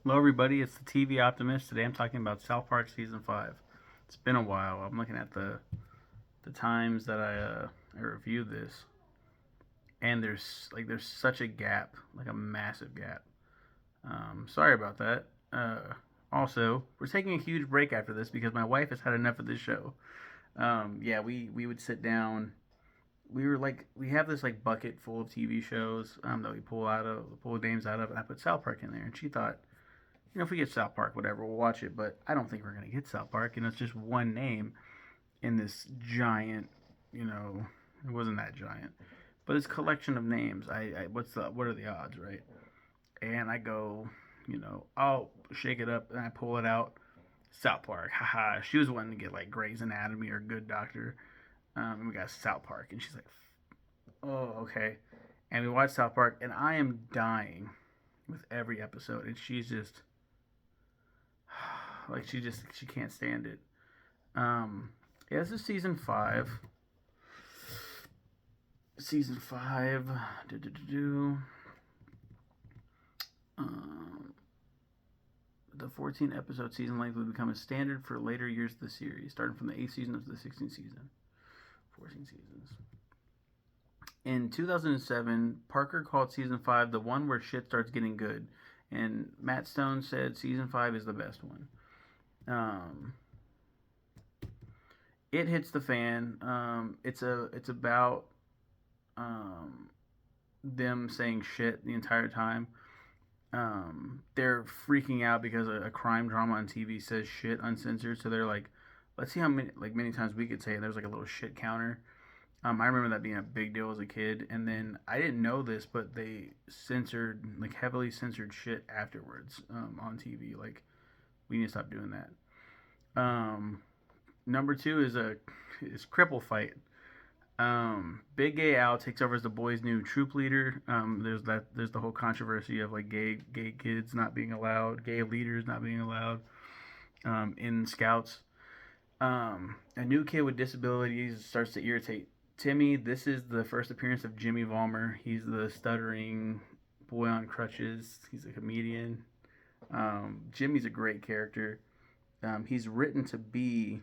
Hello, everybody. It's the TV Optimist. Today, I'm talking about South Park season 5. It's been a while. I'm looking at the times that I reviewed this, and there's such a gap, like a massive gap. Sorry about that. Also, we're taking a huge break after this because my wife has had enough of this show. Yeah, we would sit down. We have this like bucket full of TV shows that we pull names out of, and I put South Park in there, and she thought, if we get South Park, whatever, we'll watch it. But I don't think we're gonna get South Park. It's just one name in this giant. It wasn't that giant, but it's a collection of names. What are the odds, right? And I go, I'll shake it up and I pull it out. South Park, haha. She was wanting to get like Grey's Anatomy or Good Doctor, and we got South Park, and she's like, oh, okay. And we watched South Park, and I am dying with every episode, and she's just like she can't stand it. Yeah, this is season 5. Season 5. Do. Um, the 14 episode season length would become a standard for later years of the series, starting from the 8th season up to the 16th season. 14 seasons. In 2007, Parker called season 5 the one where shit starts getting good, and Matt Stone said season 5 is the best one. Um, it hits the fan. It's about um, them saying shit the entire time. They're freaking out because a crime drama on TV says shit uncensored. So they're like, let's see how many times we could say it. There's like a little shit counter. I remember that being a big deal as a kid, and then I didn't know this, but they censored like heavily censored shit afterwards on TV. Like, we need to stop doing that. Um, Number two is Cripple Fight. Big Gay Al takes over as the boys' new troop leader. There's the whole controversy of like gay kids not being allowed, gay leaders not being allowed in scouts. A new kid with disabilities starts to irritate Timmy. This is the first appearance of Jimmy Valmer. He's the stuttering boy on crutches. He's a comedian. Jimmy's a great character. He's written to be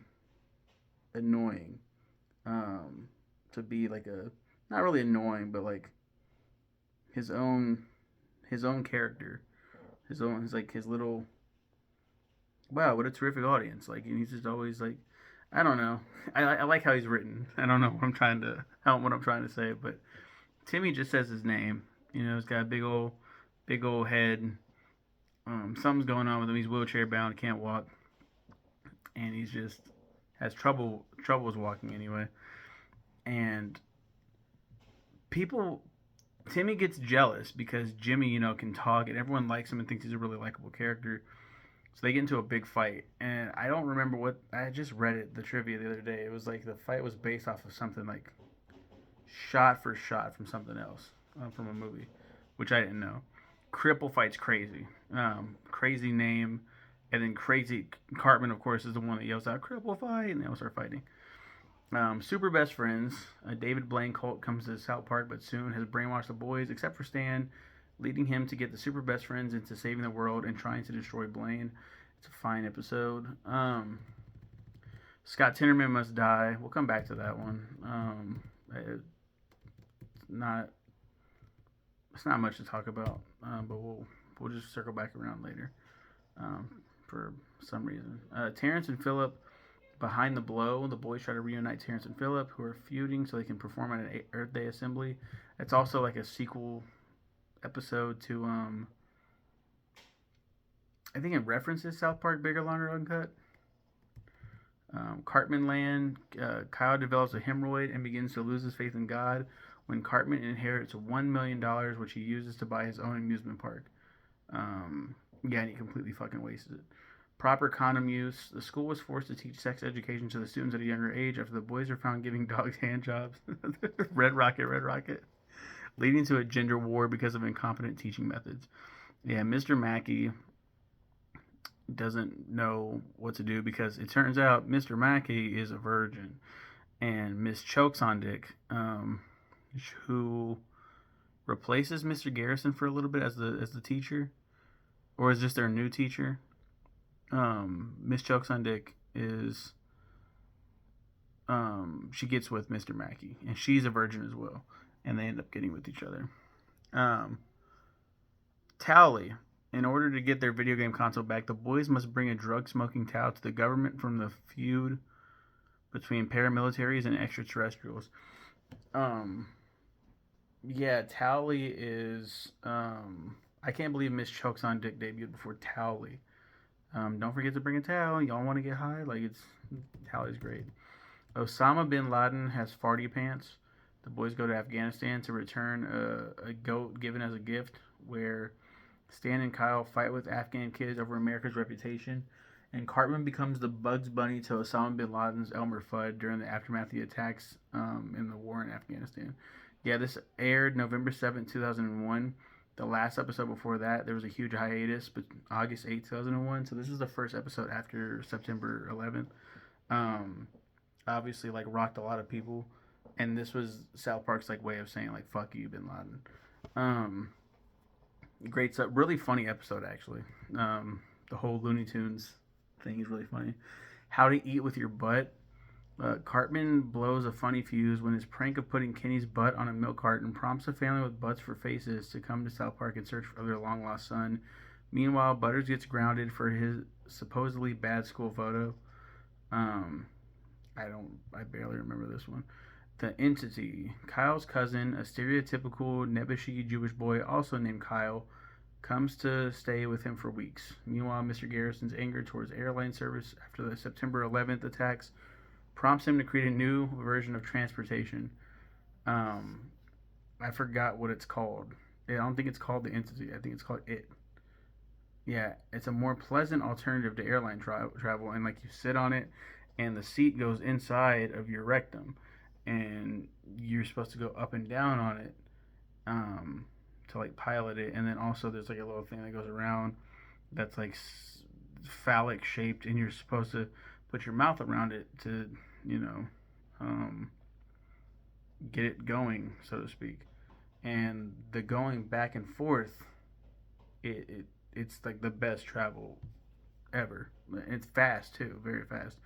annoying. Um, to be like a not really annoying, but like his own his own character, his little wow, what a terrific audience. Like, and he's just always like, I don't know. I like how he's written. I don't know what I'm trying to say, but Timmy just says his name. He's got a big old head. Something's going on with him. He's wheelchair bound, can't walk, and he's just has troubles walking anyway. And people, Timmy gets jealous because Jimmy, can talk, and everyone likes him and thinks he's a really likable character. So they get into a big fight, and I don't remember what I just read it the trivia the other day. It was like the fight was based off of something like shot for shot from something else from a movie, which I didn't know. Cripple Fight's crazy, crazy name, and then crazy Cartman, of course, is the one that yells out "Cripple Fight," and they all start fighting. Super best friends. David Blaine Colt comes to South Park, but soon has brainwashed the boys, except for Stan, leading him to get the super best friends into saving the world and trying to destroy Blaine. It's a fine episode. Scott Tinnerman must die. We'll come back to that one. It's not it's not much to talk about, but we'll just circle back around later for some reason. Terrence and Philip behind the blow. The boys try to reunite Terrence and Philip, who are feuding, so they can perform at an Earth Day assembly. It's also like a sequel episode to I think it references South Park Bigger, Longer, Uncut. Cartman Land. Kyle develops a hemorrhoid and begins to lose his faith in God when Cartman inherits $1 million, which he uses to buy his own amusement park. Yeah, and he completely fucking wasted it. Proper condom use. The school was forced to teach sex education to the students at a younger age after the boys were found giving dogs hand jobs. Red Rocket, Red Rocket. Leading to a gender war because of incompetent teaching methods. Yeah, Mr. Mackey doesn't know what to do because it turns out Mr. Mackey is a virgin. And Miss Chokes on Dick, who replaces Mr. Garrison for a little bit as the teacher, or is this their new teacher? Miss Chokes on Dick is she gets with Mr. Mackey, and she's a virgin as well, and they end up getting with each other. Um, Towley. In order to get their video game console back, the boys must bring a drug-smoking Tao to the government from the feud between paramilitaries and extraterrestrials. Um, yeah, Towley is. I can't believe Miss Chokes on Dick debuted before Towley. Don't forget to bring a towel. Y'all want to get high? Like, it's Towley's great. Osama bin Laden has farty pants. The boys go to Afghanistan to return a goat given as a gift, where Stan and Kyle fight with Afghan kids over America's reputation, and Cartman becomes the Bugs Bunny to Osama bin Laden's Elmer Fudd during the aftermath of the attacks in the war in Afghanistan. Yeah, this aired November 7th, 2001. The last episode before that, there was a huge hiatus, but August 8th, 2001. So this is the first episode after September 11th. Obviously, like, rocked a lot of people. And this was South Park's, like, way of saying, like, fuck you, Bin Laden. Great stuff. Really funny episode, actually. The whole Looney Tunes thing is really funny. How to Eat with Your Butt. Cartman blows a funny fuse when his prank of putting Kenny's butt on a milk carton prompts a family with butts for faces to come to South Park and search for their long-lost son. Meanwhile, Butters gets grounded for his supposedly bad school photo. I barely remember this one. The Entity. Kyle's cousin, a stereotypical Nebuchadnezzar Jewish boy also named Kyle, comes to stay with him for weeks. Meanwhile, Mr. Garrison's anger towards airline service after the September 11th attacks prompts him to create a new version of transportation. I forgot what it's called. I don't think it's called the Entity. I think it's called It. Yeah, it's a more pleasant alternative to airline travel, and like you sit on it, and the seat goes inside of your rectum, and you're supposed to go up and down on it to like pilot it, and then also there's like a little thing that goes around that's like phallic shaped, and you're supposed to put your mouth around it to, you know, get it going, so to speak. And the going back and forth, it's like the best travel ever. It's fast too, very fast.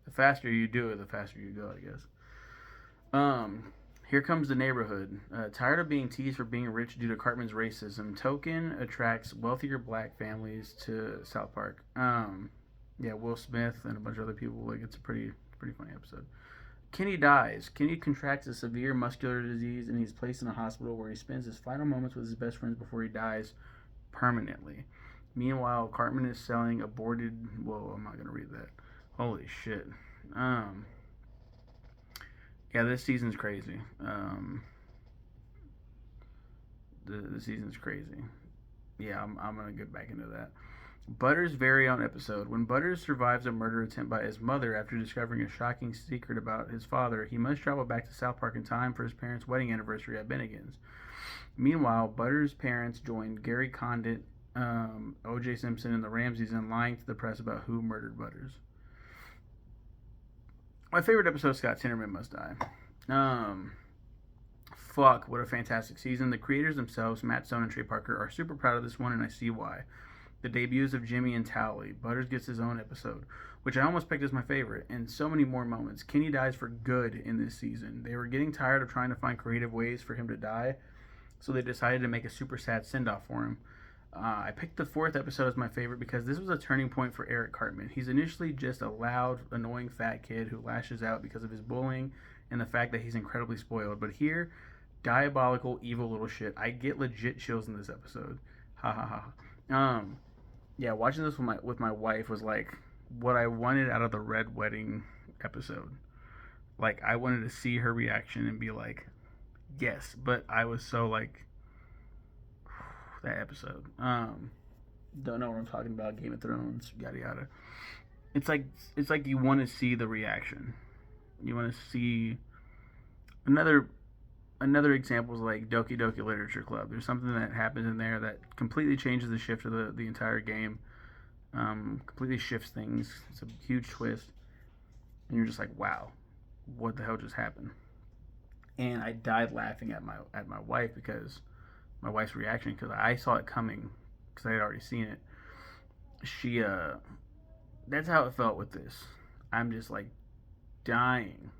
The faster you do it, the faster you go, I guess. Here comes the neighborhood. Tired of being teased for being rich due to Cartman's racism, Token attracts wealthier black families to South Park. Yeah, Will Smith and a bunch of other people. Like, it's a pretty funny episode. Kenny dies. Kenny contracts a severe muscular disease, and he's placed in a hospital where he spends his final moments with his best friends before he dies permanently. Meanwhile, Cartman is selling aborted. Whoa, I'm not gonna read that. Holy shit. Yeah, this season's crazy. The season's crazy. Yeah, I'm gonna get back into that. Butters' very own episode. When Butters survives a murder attempt by his mother after discovering a shocking secret about his father, he must travel back to South Park in time for his parents' wedding anniversary at Bennigan's. Meanwhile, Butters' parents joined Gary Condit, O.J. Simpson, and the Ramseys in lying to the press about who murdered Butters. My favorite episode, Scott Tinnerman Must Die. Fuck, what a fantastic season. The creators themselves, Matt Stone and Trey Parker, are super proud of this one, and I see why. The debuts of Jimmy and Towley. Butters gets his own episode, which I almost picked as my favorite, and so many more moments. Kenny dies for good in this season. They were getting tired of trying to find creative ways for him to die, so they decided to make a super sad send-off for him. I picked the fourth episode as my favorite because this was a turning point for Eric Cartman. He's initially just a loud, annoying fat kid who lashes out because of his bullying and the fact that he's incredibly spoiled. But here, diabolical, evil little shit. I get legit chills in this episode. Ha ha ha. Yeah, watching this with my wife was like what I wanted out of the Red Wedding episode. Like, I wanted to see her reaction and be like, yes. But I was so like, that episode. Don't know what I'm talking about. Game of Thrones, yada yada. It's like you want to see the reaction. You want to see another example is like Doki Doki Literature Club. There's something that happens in there that completely changes the shift of the entire game. Completely shifts things. It's a huge twist, and you're just like, wow, what the hell just happened? And I died laughing at my wife because my wife's reaction, because I saw it coming because I had already seen it. she that's how it felt with this. I'm just like dying,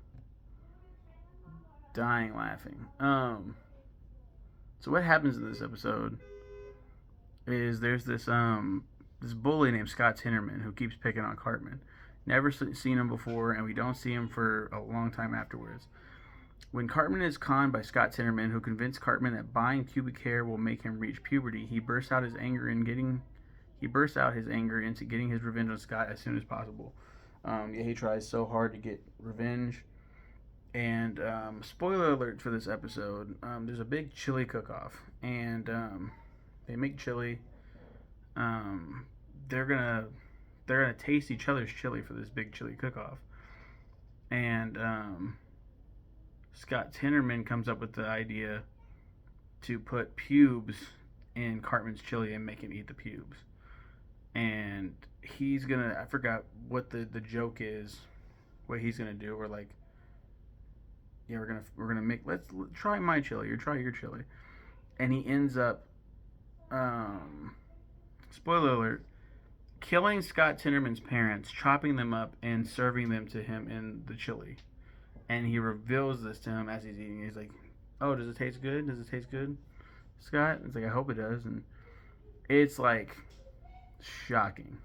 dying laughing. So what happens in this episode is there's this bully named Scott Tinnerman who keeps picking on Cartman. Never seen him before, and we don't see him for a long time afterwards. When Cartman is conned by Scott Tinnerman, who convinced Cartman that buying pubic hair will make him reach puberty, he bursts out his anger into getting his revenge on Scott as soon as possible. Yeah, he tries so hard to get revenge. And spoiler alert for this episode: there's a big chili cook-off, and they make chili. Um, they're gonna taste each other's chili for this big chili cook-off, and Scott Tinnerman comes up with the idea to put pubes in Cartman's chili and make him eat the pubes. And he's gonna, I forgot what the joke is, what he's gonna do. We're like, yeah, we're gonna make, let's try my chili or try your chili. And he ends up, spoiler alert, killing Scott Tinnerman's parents, chopping them up and serving them to him in the chili. And he reveals this to him as he's eating. He's like, "Oh, does it taste good? Does it taste good, Scott?" It's like, "I hope it does." And it's like shocking.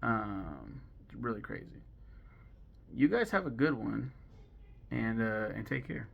It's really crazy. You guys have a good one, and take care.